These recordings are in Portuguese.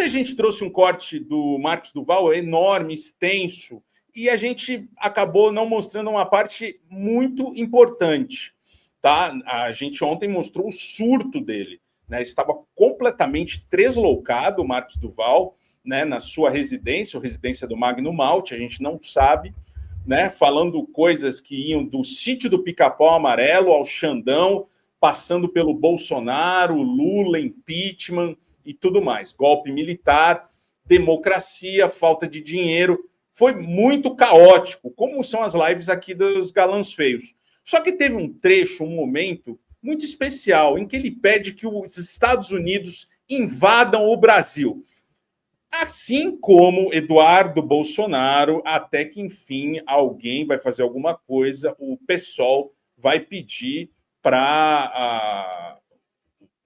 Ontem a gente trouxe um corte do Marcos Duval enorme, extenso, e a gente acabou não mostrando uma parte muito importante. Tá? A gente ontem mostrou o surto dele. Né? Estava completamente tresloucado o Marcos Duval, né, na sua residência, ou residência do Magno Malte, a gente não sabe, né, falando coisas que iam do sítio do Pica-Pau Amarelo ao Xandão, passando pelo Bolsonaro, Lula, impeachment e tudo mais. Golpe militar, democracia, falta de dinheiro. Foi muito caótico, como são as lives aqui dos Galãs Feios. Só que teve um trecho, um momento muito especial, em que ele pede que os Estados Unidos invadam o Brasil. Assim como Eduardo Bolsonaro, até que, enfim, alguém vai fazer alguma coisa, o PSOL vai pedir para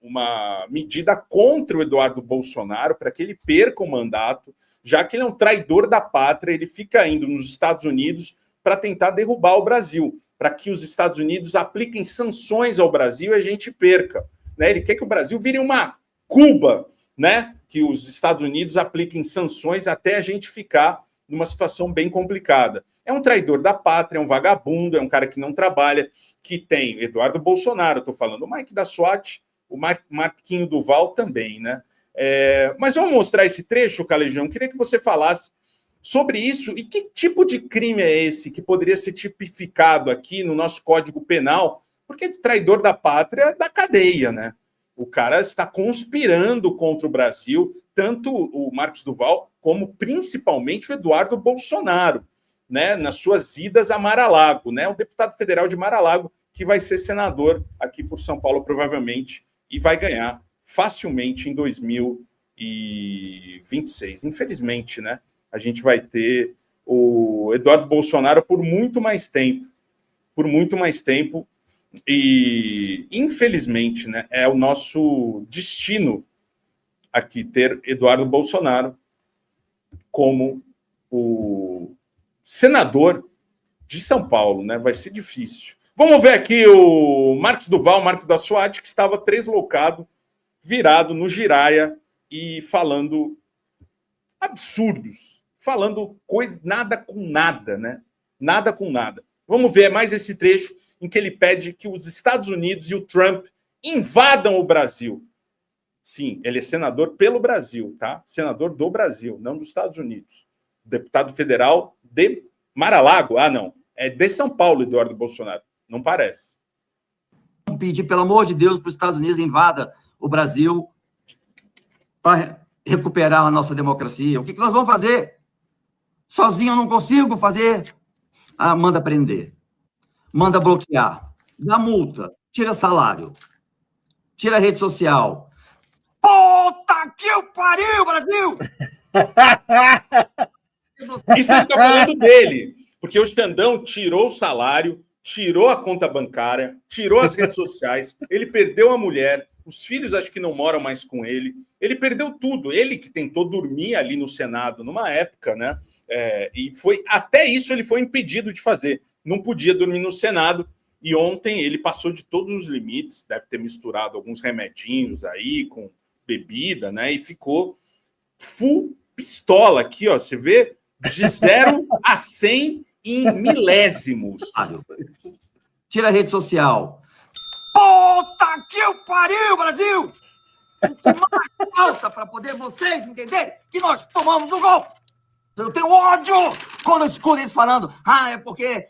uma medida contra o Eduardo Bolsonaro, para que ele perca o mandato, já que ele é um traidor da pátria, ele fica indo nos Estados Unidos para tentar derrubar o Brasil, para que os Estados Unidos apliquem sanções ao Brasil e a gente perca. Né? Ele quer que o Brasil vire uma Cuba, né? Que os Estados Unidos apliquem sanções até a gente ficar numa situação bem complicada. É um traidor da pátria, é um vagabundo, é um cara que não trabalha, que tem Eduardo Bolsonaro, estou falando, o Mike da SWAT, o Marquinho Duval também, né? Mas vamos mostrar esse trecho, Calejão. Queria que você falasse sobre isso e que tipo de crime é esse que poderia ser tipificado aqui no nosso Código Penal, porque traidor da pátria é da cadeia, né? O cara está conspirando contra o Brasil, tanto o Marcos Duval como principalmente o Eduardo Bolsonaro, né, nas suas idas a Mar-a-Lago, né, um deputado federal de Mar-a-Lago que vai ser senador aqui por São Paulo provavelmente e vai ganhar facilmente em 2026. Infelizmente, né, a gente vai ter o Eduardo Bolsonaro por muito mais tempo, e, infelizmente, né, é o nosso destino aqui ter Eduardo Bolsonaro como o senador de São Paulo, né? Vai ser difícil. Vamos ver aqui o Marcos Duval, Marcos da SWAT, que estava tresloucado, virado no giraia e falando absurdos, falando coisa, nada com nada, né? Nada com nada. Vamos ver mais esse trecho em que ele pede que os Estados Unidos e o Trump invadam o Brasil. Sim, ele é senador pelo Brasil, tá? Senador do Brasil, não dos Estados Unidos. Deputado federal de Mar-a-Lago. Ah, não. É de São Paulo, Eduardo Bolsonaro. Não parece. Pedir, pelo amor de Deus, para os Estados Unidos invada o Brasil para recuperar a nossa democracia. O que nós vamos fazer? Sozinho eu não consigo fazer. Ah, manda prender. Manda bloquear, dá multa, tira salário, tira rede social. Puta que o pariu, Brasil! Isso ele está falando dele, porque o Xandão tirou o salário, tirou a conta bancária, tirou as redes sociais, ele perdeu a mulher, os filhos acho que não moram mais com ele, ele perdeu tudo, ele que tentou dormir ali no Senado numa época, né? E foi até isso ele foi impedido de fazer. Não podia dormir no Senado, e ontem ele passou de todos os limites, deve ter misturado alguns remedinhos aí com bebida, né? E ficou full pistola aqui, ó. Você vê de 0 a 100 em milésimos. Tira a rede social. Puta que o pariu, Brasil! O que mais falta para poder vocês entenderem que nós tomamos um golpe? Eu tenho ódio quando eu escuto eles falando, é porque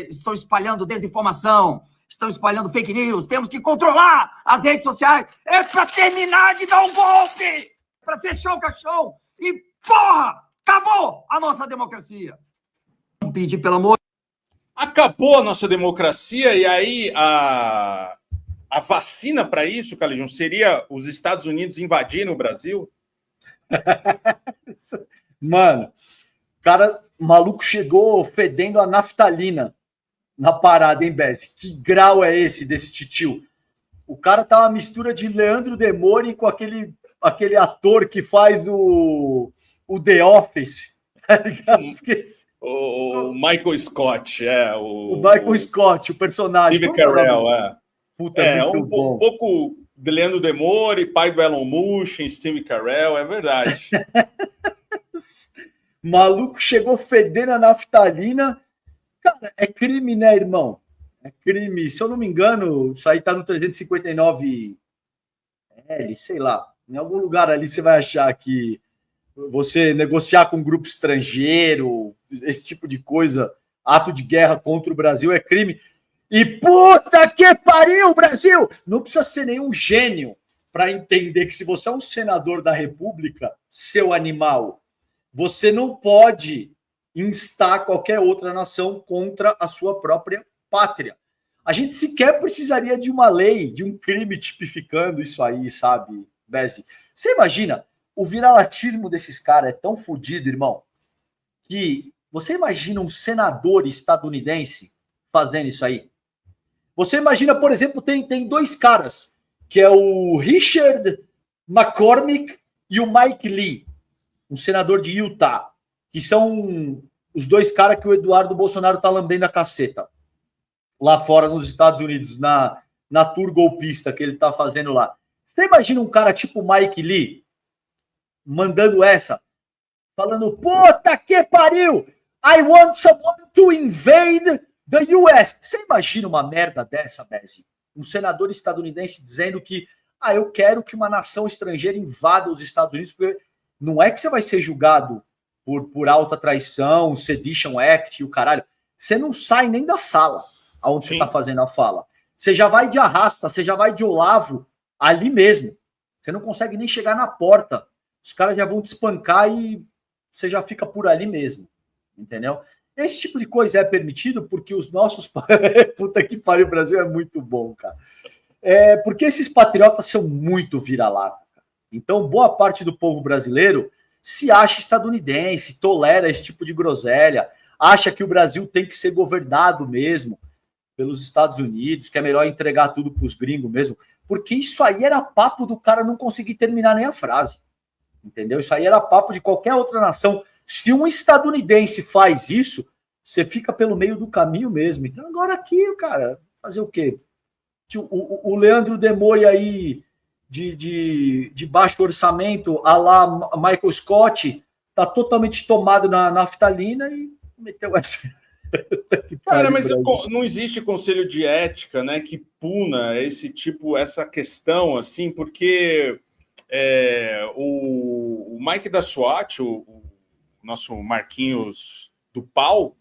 estão espalhando desinformação, estão espalhando fake news, temos que controlar as redes sociais. É para terminar de dar um golpe, para fechar o caixão e, porra, acabou a nossa democracia. Vamos pedir, pelo amor. Acabou a nossa democracia e aí a vacina para isso, Calejão, seria os Estados Unidos invadirem o Brasil? Mano, o maluco chegou fedendo a naftalina na parada, hein, Bessi? Que grau é esse desse titio? O cara tá uma mistura de Leandro Demore com aquele ator que faz o The Office, tá ligado? Esqueci. O Michael Scott, o Michael Scott, o personagem. Steve Carell, Puta, muito um pouco Leandro Demore, pai do Elon Musk, Steve Carell, é verdade. Maluco chegou fedendo a naftalina. Cara, é crime, né, irmão? É crime. Se eu não me engano, isso aí tá no 359L, sei lá. Em algum lugar ali você vai achar que você negociar com um grupo estrangeiro, esse tipo de coisa, ato de guerra contra o Brasil é crime. E puta que pariu, Brasil! Não precisa ser nenhum gênio para entender que se você é um senador da República, seu animal, você não pode instar qualquer outra nação contra a sua própria pátria. A gente sequer precisaria de uma lei, de um crime tipificando isso aí, sabe, Bezi? Você imagina, o viralatismo desses caras é tão fodido, irmão, que você imagina um senador estadunidense fazendo isso aí? Você imagina, por exemplo, tem dois caras, que é o Richard McCormick e o Mike Lee, um senador de Utah, que são os dois caras que o Eduardo Bolsonaro tá lambendo a caceta lá fora nos Estados Unidos, na tour golpista que ele tá fazendo lá. Você imagina um cara tipo Mike Lee mandando essa, falando, puta que pariu, I want someone to invade the US. Você imagina uma merda dessa, Bezi? Um senador estadunidense dizendo que eu quero que uma nação estrangeira invada os Estados Unidos, porque não é que você vai ser julgado por alta traição, Sedition Act e o caralho. Você não sai nem da sala onde você está fazendo a fala. Você já vai de arrasta, você já vai de Olavo ali mesmo. Você não consegue nem chegar na porta. Os caras já vão te espancar e você já fica por ali mesmo. Entendeu? Esse tipo de coisa é permitido porque os nossos... Puta que pariu, o Brasil é muito bom, cara. Porque esses patriotas são muito vira-lata. Então, boa parte do povo brasileiro se acha estadunidense, tolera esse tipo de groselha, acha que o Brasil tem que ser governado mesmo pelos Estados Unidos, que é melhor entregar tudo para os gringos mesmo, porque isso aí era papo do cara não conseguir terminar nem a frase, entendeu? Isso aí era papo de qualquer outra nação. Se um estadunidense faz isso, você fica pelo meio do caminho mesmo. Então agora aqui, cara, fazer o quê? O Leandro Demore aí de baixo orçamento, a lá Michael Scott, tá totalmente tomado na naftalina e meteu essa... Cara, mas não existe conselho de ética, né, que puna essa questão, assim, porque o Mike da SWAT, o nosso Marquinhos do Pau,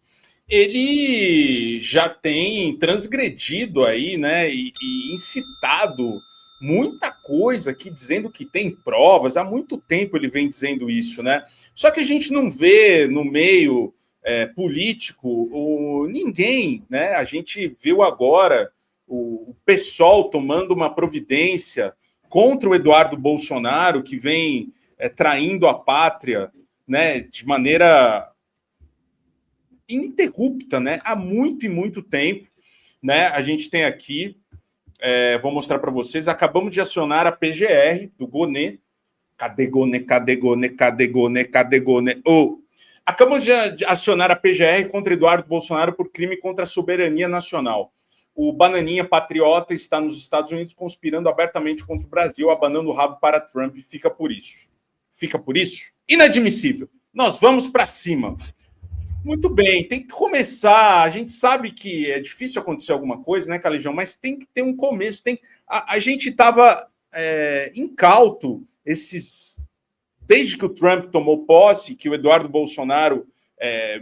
ele já tem transgredido aí, né, e incitado muita coisa aqui, dizendo que tem provas. Há muito tempo ele vem dizendo isso, né? Só que a gente não vê no meio político ninguém, né? A gente viu agora o PSOL tomando uma providência contra o Eduardo Bolsonaro, que vem traindo a pátria, né, de maneira ininterrupta, né, há muito e muito tempo, né? A gente tem aqui, vou mostrar para vocês, acabamos de acionar a PGR do Gonê. Cadê Gonê? Cadê Gonê? Cadê Gonê? Cadê Gonê? Acabamos de acionar a PGR contra Eduardo Bolsonaro por crime contra a soberania nacional. O Bananinha patriota está nos Estados Unidos conspirando abertamente contra o Brasil, abanando o rabo para Trump. Fica por isso. Fica por isso? Inadmissível. Nós vamos para cima. Muito bem, tem que começar. A gente sabe que é difícil acontecer alguma coisa, né, Calejão? Mas tem que ter um começo. A gente estava incauto desde que o Trump tomou posse, que o Eduardo Bolsonaro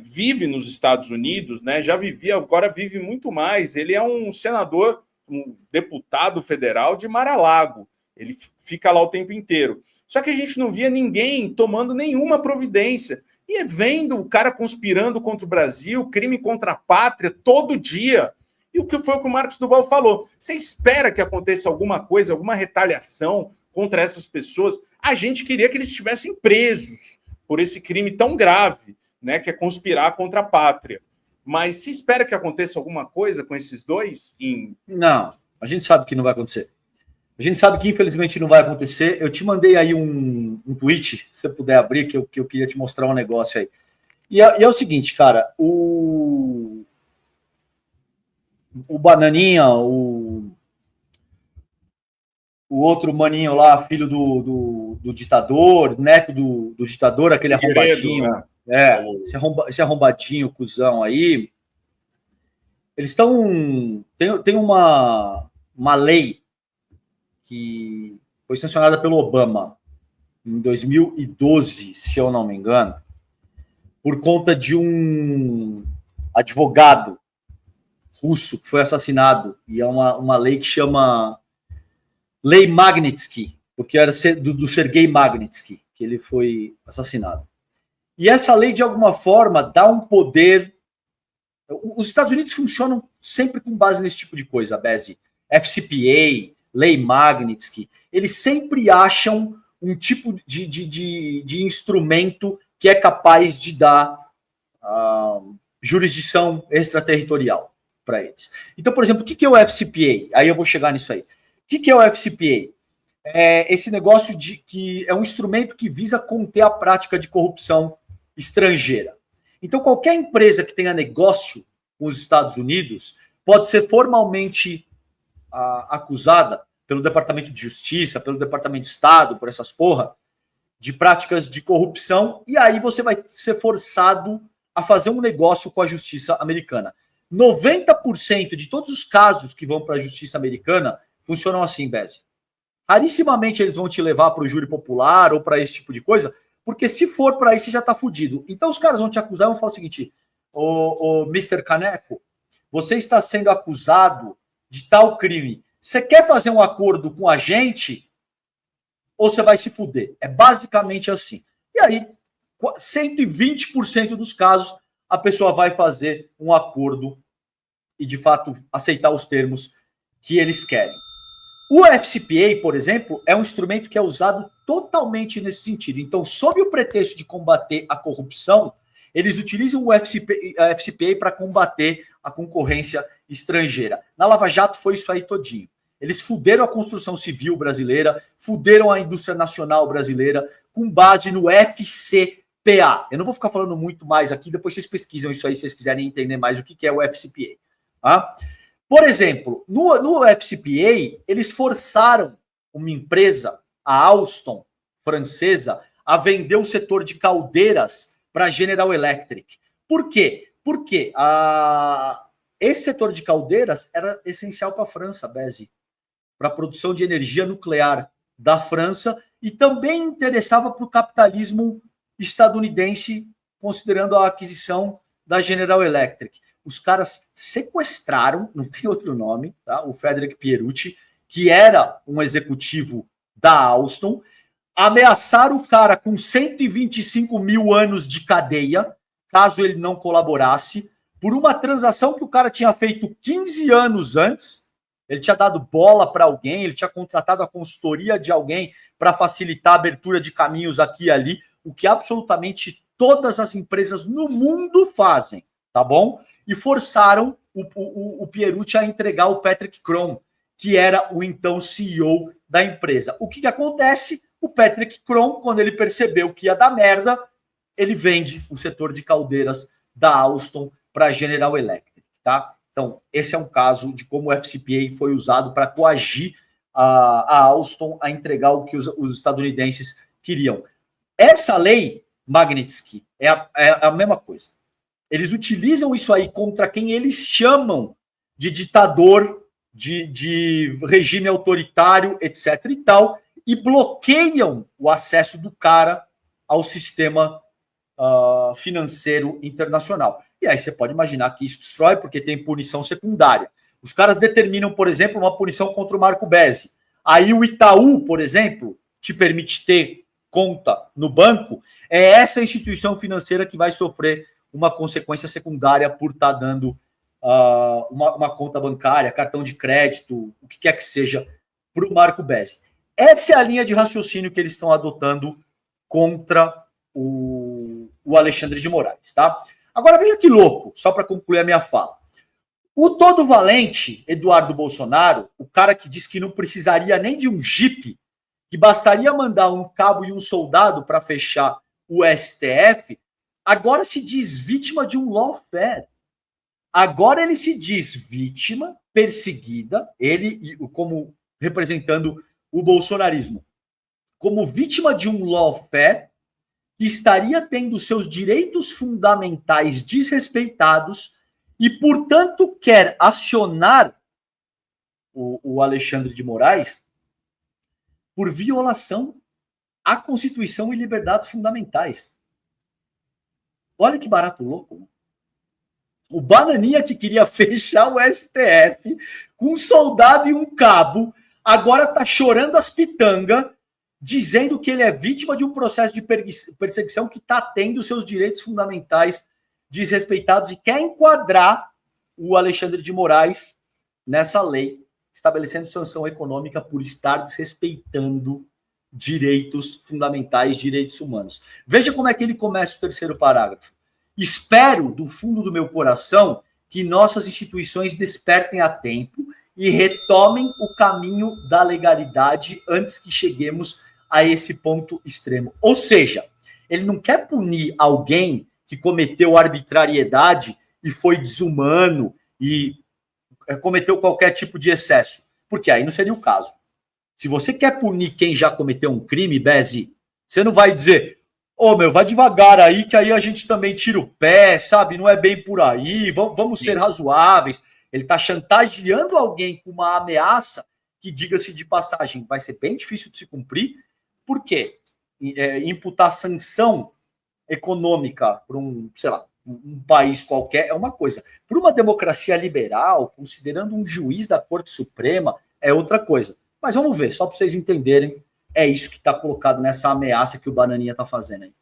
vive nos Estados Unidos, né? Já vivia, agora vive muito mais. Ele é um senador, um deputado federal de Mar-a-Lago. Ele fica lá o tempo inteiro. Só que a gente não via ninguém tomando nenhuma providência. E vendo o cara conspirando contra o Brasil, crime contra a pátria, todo dia. E o que foi o que o Marcos Duval falou? Você espera que aconteça alguma coisa, alguma retaliação contra essas pessoas? A gente queria que eles estivessem presos por esse crime tão grave, né, que é conspirar contra a pátria. Mas se espera que aconteça alguma coisa com esses dois? Não, a gente sabe que não vai acontecer. A gente sabe que, infelizmente, não vai acontecer. Eu te mandei aí um tweet, se você puder abrir, que eu queria te mostrar um negócio aí. E é o seguinte, cara, o Bananinha, o outro maninho lá, filho do ditador, neto do ditador, aquele arrombadinho. Esse arrombadinho, cuzão aí. Eles estão... Tem uma lei que foi sancionada pelo Obama em 2012, se eu não me engano, por conta de um advogado russo que foi assassinado. E é uma lei que chama Lei Magnitsky, porque era do Sergei Magnitsky, que ele foi assassinado. E essa lei, de alguma forma, dá um poder... Os Estados Unidos funcionam sempre com base nesse tipo de coisa, Bezi. FCPA, Lei Magnitsky, eles sempre acham um tipo de instrumento que é capaz de dar jurisdição extraterritorial para eles. Então, por exemplo, o que é o FCPA? Aí eu vou chegar nisso aí. O que é o FCPA? É esse negócio que é um instrumento que visa conter a prática de corrupção estrangeira. Então, qualquer empresa que tenha negócio com os Estados Unidos pode ser formalmente acusada pelo Departamento de Justiça, pelo Departamento de Estado, por essas porra, de práticas de corrupção, e aí você vai ser forçado a fazer um negócio com a justiça americana. 90% de todos os casos que vão para a justiça americana funcionam assim, Bezi. Rarissimamente eles vão te levar para o júri popular ou para esse tipo de coisa, porque se for para isso, você já está fudido. Então os caras vão te acusar e vão falar o seguinte: ô Mr. Caneco, você está sendo acusado de tal crime. Você quer fazer um acordo com a gente ou você vai se fuder? É basicamente assim. E aí, 120% dos casos, a pessoa vai fazer um acordo e, de fato, aceitar os termos que eles querem. O FCPA, por exemplo, é um instrumento que é usado totalmente nesse sentido. Então, sob o pretexto de combater a corrupção, eles utilizam o FCPA para combater a concorrência estrangeira. Na Lava Jato foi isso aí todinho. Eles fuderam a construção civil brasileira, fuderam a indústria nacional brasileira com base no FCPA. Eu não vou ficar falando muito mais aqui, depois vocês pesquisam isso aí se vocês quiserem entender mais o que é o FCPA. Tá? Por exemplo, no FCPA, eles forçaram uma empresa, a Alstom, francesa, a vender o setor de caldeiras para a General Electric. Por quê? Porque esse setor de caldeiras era essencial para a França, Bezi, para a produção de energia nuclear da França, e também interessava para o capitalismo estadunidense, considerando a aquisição da General Electric. Os caras sequestraram, não tem outro nome, tá? O Frederic Pierucci, que era um executivo da Alstom, ameaçaram o cara com 125 mil anos de cadeia, caso ele não colaborasse, por uma transação que o cara tinha feito 15 anos antes. Ele tinha dado bola para alguém, ele tinha contratado a consultoria de alguém para facilitar a abertura de caminhos aqui e ali, o que absolutamente todas as empresas no mundo fazem, tá bom? E forçaram o Pierucci a entregar o Patrick Kron, que era o então CEO da empresa. O que acontece? O Patrick Kron, quando ele percebeu que ia dar merda, ele vende o setor de caldeiras da Alstom para a General Electric, tá? Então, esse é um caso de como o FCPA foi usado para coagir a Alstom a entregar o que os estadunidenses queriam. Essa lei, Magnitsky, é a mesma coisa. Eles utilizam isso aí contra quem eles chamam de ditador, de regime autoritário, etc. e tal, e bloqueiam o acesso do cara ao sistema financeiro internacional. E aí você pode imaginar que isso destrói, porque tem punição secundária. Os caras determinam, por exemplo, uma punição contra o Marco Bezzi. Aí o Itaú, por exemplo, te permite ter conta no banco, é essa instituição financeira que vai sofrer uma consequência secundária por estar dando uma conta bancária, cartão de crédito, o que quer que seja, para o Marco Bezzi. Essa é a linha de raciocínio que eles estão adotando contra o Alexandre de Moraes, tá? Agora veja que louco, só para concluir a minha fala. O todo valente Eduardo Bolsonaro, o cara que diz que não precisaria nem de um jipe, que bastaria mandar um cabo e um soldado para fechar o STF, agora se diz vítima de um lawfare. Agora ele se diz vítima, perseguida, ele como representando o bolsonarismo como vítima de um lawfare que estaria tendo seus direitos fundamentais desrespeitados e, portanto, quer acionar o Alexandre de Moraes por violação à Constituição e liberdades fundamentais. Olha que barato louco. O Bananinha que queria fechar o STF com um soldado e um cabo, agora está chorando as pitangas, dizendo que ele é vítima de um processo de perseguição que está tendo seus direitos fundamentais desrespeitados e quer enquadrar o Alexandre de Moraes nessa lei, estabelecendo sanção econômica por estar desrespeitando direitos fundamentais, direitos humanos. Veja como é que ele começa o terceiro parágrafo. Espero, do fundo do meu coração, que nossas instituições despertem a tempo e retomem o caminho da legalidade antes que cheguemos a esse ponto extremo. Ou seja, ele não quer punir alguém que cometeu arbitrariedade e foi desumano e cometeu qualquer tipo de excesso, porque aí não seria o caso. Se você quer punir quem já cometeu um crime, Bezi, você não vai dizer, vai devagar aí, que aí a gente também tira o pé, sabe? Não é bem por aí, vamos ser razoáveis. Ele está chantageando alguém com uma ameaça que, diga-se de passagem, vai ser bem difícil de se cumprir. Por quê? Imputar sanção econômica para um país qualquer é uma coisa. Por uma democracia liberal, considerando um juiz da Corte Suprema, é outra coisa. Mas vamos ver, só para vocês entenderem, é isso que está colocado nessa ameaça que o Bananinha está fazendo aí.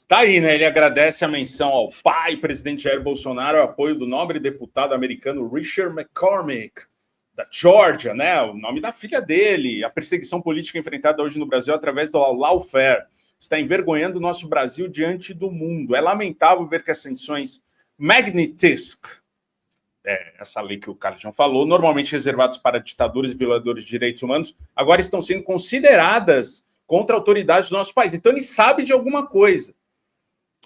Tá aí, né? Ele agradece a menção ao pai, presidente Jair Bolsonaro, o apoio do nobre deputado americano Richard McCormick, da Georgia, né? O nome da filha dele. A perseguição política enfrentada hoje no Brasil através do lawfare está envergonhando o nosso Brasil diante do mundo. É lamentável ver que as sanções Magnitsky, essa lei que o Carlão falou, normalmente reservadas para ditadores e violadores de direitos humanos, agora estão sendo consideradas contra autoridades do nosso país. Então ele sabe de alguma coisa.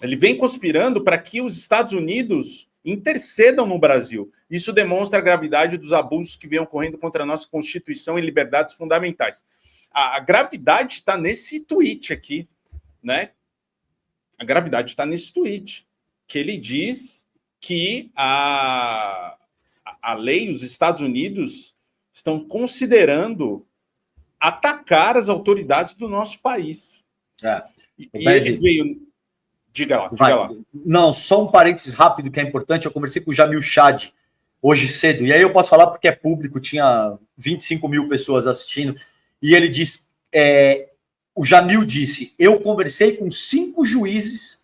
Ele vem conspirando para que os Estados Unidos intercedam no Brasil. Isso demonstra a gravidade dos abusos que vêm ocorrendo contra a nossa Constituição e liberdades fundamentais. A gravidade está nesse tweet aqui, né? A gravidade está nesse tweet, que ele diz que a lei, os Estados Unidos estão considerando atacar as autoridades do nosso país. E ele veio... Diga lá. Não, só um parênteses rápido que é importante. Eu conversei com o Jamil Chad hoje cedo, e aí eu posso falar porque é público, tinha 25 mil pessoas assistindo, e ele disse, o Jamil disse, eu conversei com 5 juízes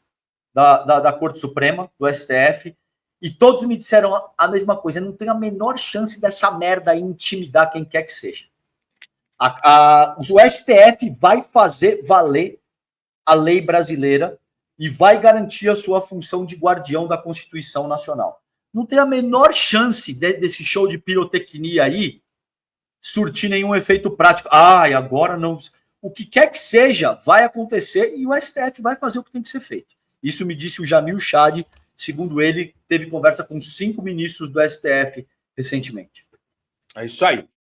da Corte Suprema, do STF, e todos me disseram a mesma coisa, não tem a menor chance dessa merda aí intimidar quem quer que seja. O STF vai fazer valer a lei brasileira e vai garantir a sua função de guardião da Constituição Nacional. Não tem a menor chance desse show de pirotecnia aí surtir nenhum efeito prático. Agora não... O que quer que seja vai acontecer e o STF vai fazer o que tem que ser feito. Isso me disse o Jamil Chad, segundo ele, teve conversa com 5 ministros do STF recentemente. É isso aí.